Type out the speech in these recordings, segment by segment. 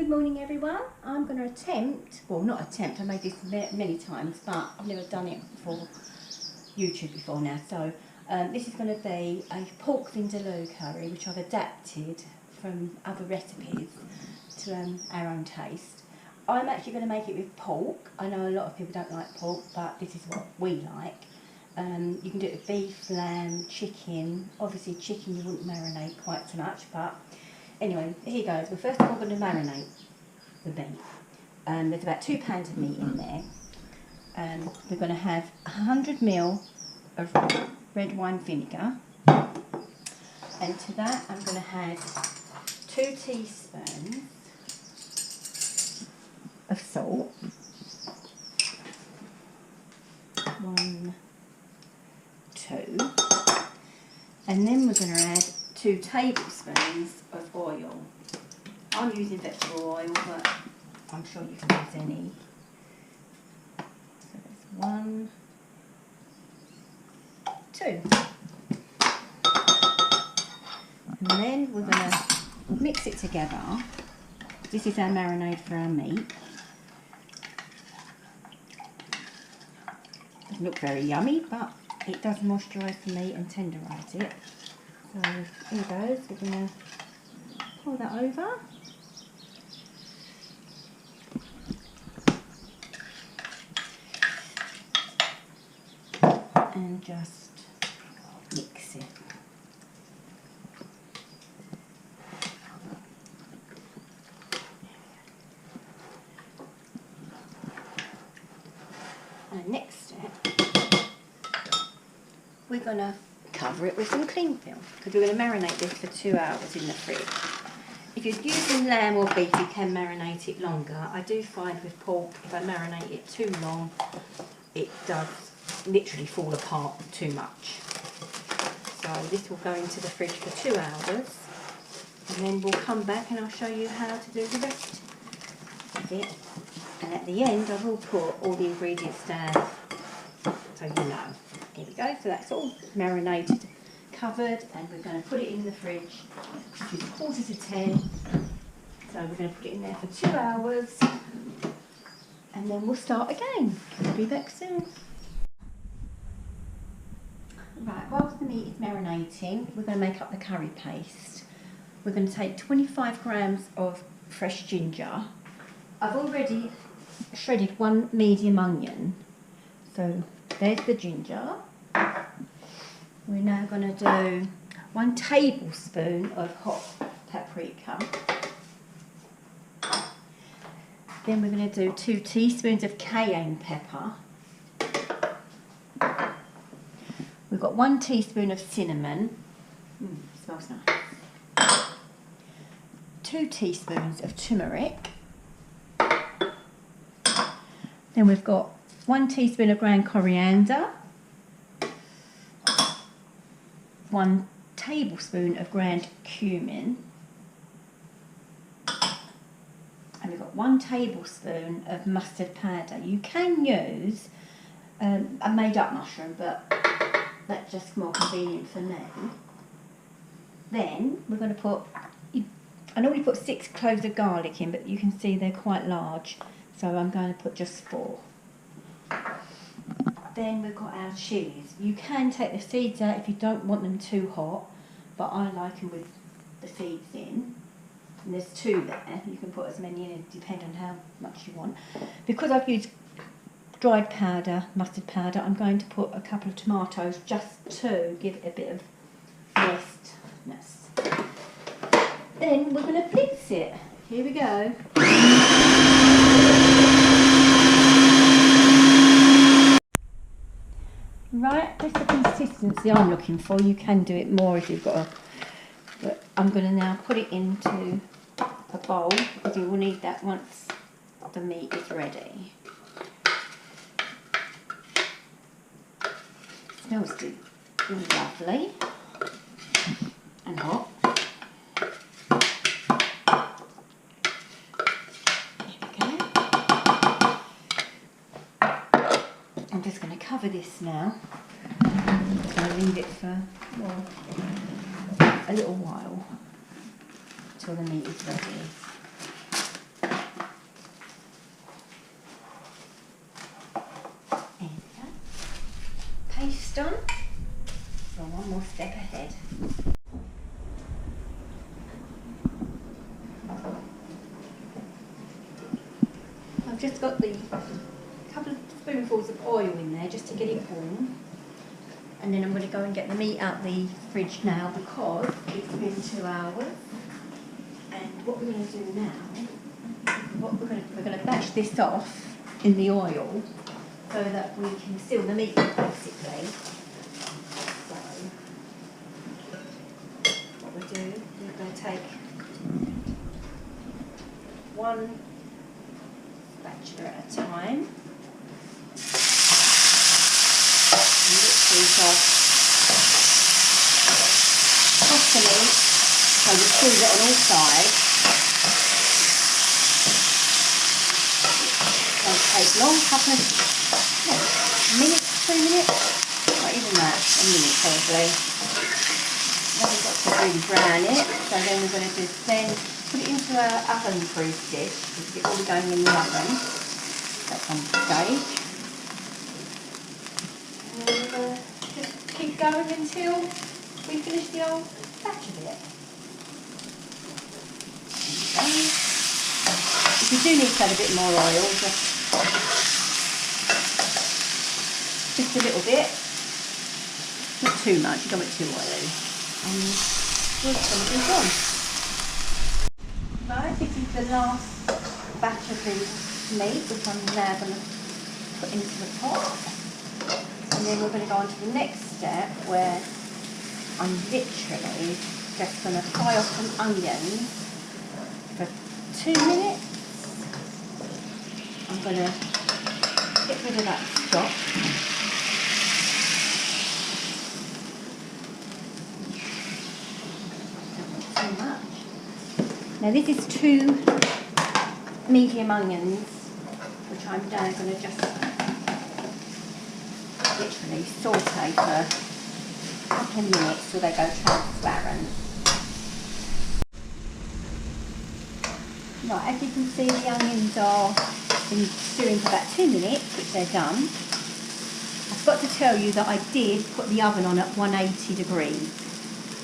Good morning everyone. I'm going to attempt, well not attempt, I made this many times but I've never done it for YouTube before now. So this is going to be a pork vindaloo curry which I've adapted from other recipes to our own taste. I'm actually going to make it with pork. I know a lot of people don't like pork but this is what we like. You can do it with beef, lamb, chicken. Obviously chicken you wouldn't marinate quite so much, but anyway, here goes. Well, first of all, I'm going to marinate the meat. There's about 2 pounds of meat in there. We're going to have 100 ml of red wine vinegar. And to that, I'm going to add 2 teaspoons of salt. 1, 2. And then we're going to add 2 tablespoons of oil. I'm using vegetable oil, but I'm sure you can use any. So there's 1, 2. And then we're going to mix it together. This is our marinade for our meat. Doesn't look very yummy, but it does moisturise the meat and tenderise it. So here goes, we're going to pour that over. And just mix it. And next step, we're going to cover it with some cling film because we're going to marinate this for 2 hours in the fridge. If you're using lamb or beef, you can marinate it longer. I do find with pork, if I marinate it too long, it does literally fall apart too much. So this will go into the fridge for 2 hours and then we'll come back and I'll show you how to do the rest of it. And at the end, I will put all the ingredients down so you know. Here we go, so that's all marinated, covered, and we're going to put it in the fridge, which is 9:45. So we're going to put it in there for 2 hours, and then we'll start again. I'll be back soon. Right, whilst the meat is marinating, we're going to make up the curry paste. We're going to take 25 grams of fresh ginger. I've already shredded 1 medium onion. So there's the ginger. We're now going to do 1 tablespoon of hot paprika. Then we're going to do 2 teaspoons of cayenne pepper. We've got 1 teaspoon of cinnamon. Smells nice. 2 teaspoons of turmeric. Then we've got 1 teaspoon of ground coriander, 1 tablespoon of ground cumin, and we've got 1 tablespoon of mustard powder. You can use a made up mushroom, but that's just more convenient for me. Then we're going to put, I normally put 6 cloves of garlic in, but you can see they're quite large, so I'm going to put just 4. Then we've got our chilies. You can take the seeds out if you don't want them too hot, but I like them with the seeds in. And there's 2 there. You can put as many in, depending on how much you want. Because I've used dried powder, mustard powder, I'm going to put a couple of tomatoes just to give it a bit of moistness. Then we're going to blitz it. Here we go. Right, that's the consistency I'm looking for. You can do it more if you've got a... But I'm going to now put it into a bowl because you will need that once the meat is ready. Smells good. Lovely. And hot. I'm just going to cover this now. I'm just going to leave it for, well, a little while until the meat is ready. more step ahead. I've just got the couple of spoonfuls of oil in there just to get it warm. And then I'm going to go and get the meat out the fridge now because it's been 2 hours. And what we're going to do now, we're going to batch this off in the oil so that we can seal the meat basically. So what we'll do, we're going to take one spatula at a time. Toss the meat so we squeeze it on all sides. Don't take long, couple of minutes, 2 minutes, not even that, a minute probably. Then we've got to really brown it, so then we're going to just then put it into our oven-proof dish because it's all going in the oven. That's on stage. And then we're going to just keep going until we finish the old batch of it. Okay. If you do need to add a bit more oil, just a little bit. Not too much, you don't want it too oily. And we're going to be done. Right, this is the last batch of the meat, which I'm now going to put into the pot. And then we're going to go on to the next step where I'm literally just going to fry off some onions for 2 minutes. I'm going to get rid of that stock. Don't want too much. Now this is 2 medium onions, which I'm now going to just literally saute for a couple of minutes till they go transparent. Right, as you can see, the onions are been stewing for about 2 minutes, which they're done. I've got to tell you that I did put the oven on at 180 degrees.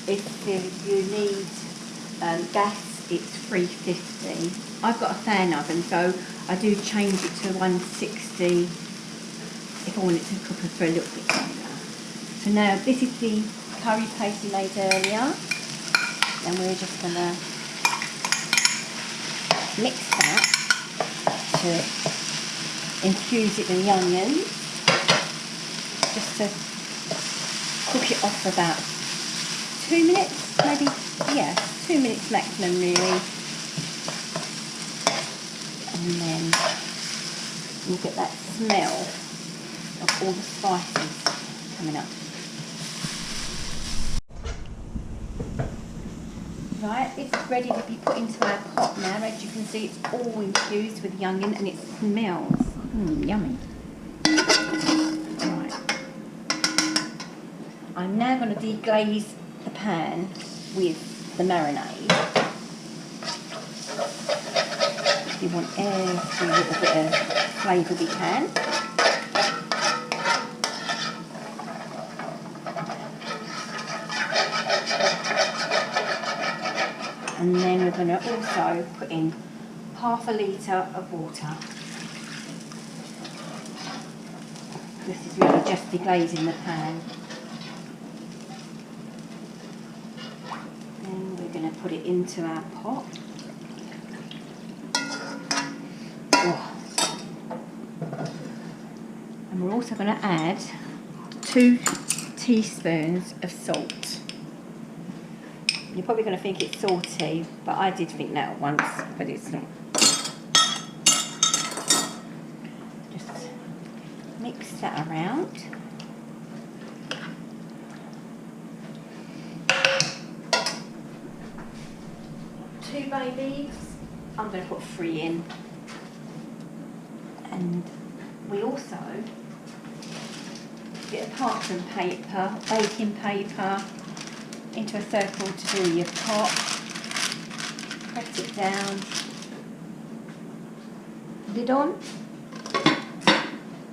If you need gas, it's 350. I've got a fan oven, so I do change it to 160 if I want it to cook for a little bit longer. So now this is the curry paste we made earlier, and we're just going to mix that to infuse it with the onions, just to cook it off for about 2 minutes, maybe, yeah, 2 minutes maximum really. And then you'll get that smell of all the spices coming up. Right, it's ready to be put into our pot now. As you can see, it's all infused with the onion and it smells yummy. Right. I'm now going to deglaze the pan with the marinade. We want every little bit of flavour we can. And then we're going to also put in ½ litre of water. This is really just deglazing the pan. Then we're going to put it into our pot. Oh. And we're also going to add 2 teaspoons of salt. You're probably going to think it's salty, but I did think that once, but it's not. Just mix that around. Two bay leaves, I'm going to put 3 in. And we also, a bit of parchment paper, baking paper, into a circle to do your pot, press it down, lid on,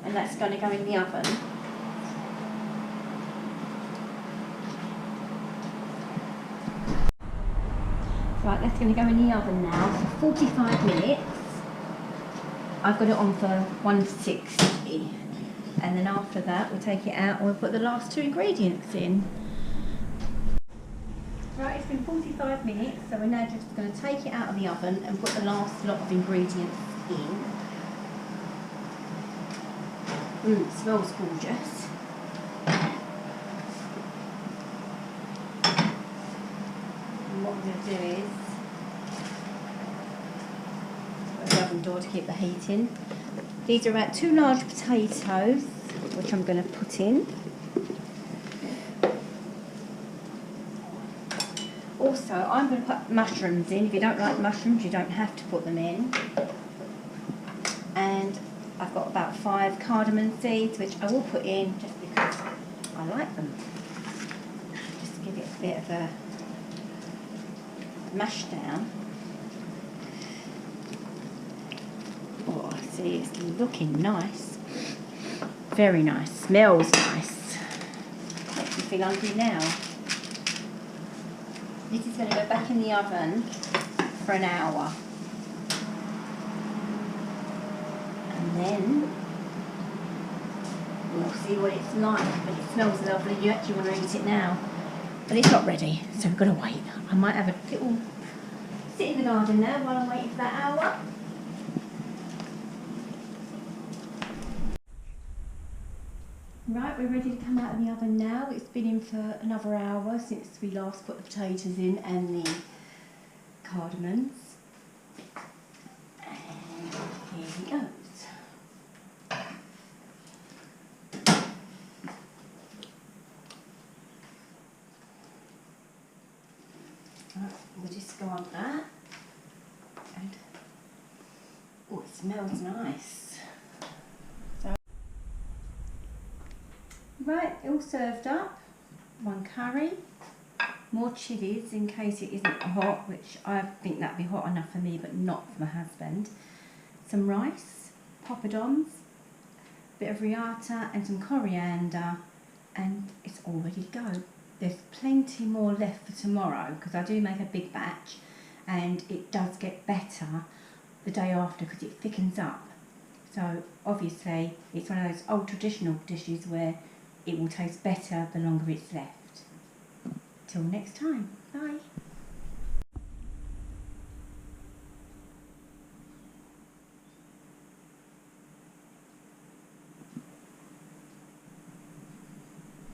and that's going to go in the oven Right, that's going to go in the oven now for 45 minutes. I've got it on for 160. And then after that, we'll take it out and we'll put the last 2 ingredients in. Right, it's been 45 minutes, so we're now just going to take it out of the oven and put the last lot of ingredients in. It smells gorgeous. And what I'm going to do is put the oven door to keep the heat in. These are about 2 large potatoes, which I'm going to put in. Also, I'm going to put mushrooms in. If you don't like mushrooms, you don't have to put them in. And I've got about 5 cardamom seeds, which I will put in just because I like them. Just to give it a bit of a mash down. Oh, see, it's looking nice. Very nice. Smells nice. Makes me feel hungry now. This is going to go back in the oven for an hour. And then we'll see what it's like. But it smells lovely. You actually want to eat it now. But it's not ready, so we've got to wait. I might have a little sit in the garden now while I'm waiting for that hour. Right, we're ready to come out of the oven now. It's been in for another hour since we last put the potatoes in and the cardamoms. And here he goes. Right, we'll just go on that. And oh, it smells nice. Right, all served up. 1 curry, more chillies in case it isn't hot, which I think that'd be hot enough for me, but not for my husband. Some rice, poppadoms, bit of riata and some coriander, and it's all ready to go. There's plenty more left for tomorrow because I do make a big batch, and it does get better the day after because it thickens up. So obviously it's one of those old traditional dishes where it will taste better the longer it's left. Till next time, bye.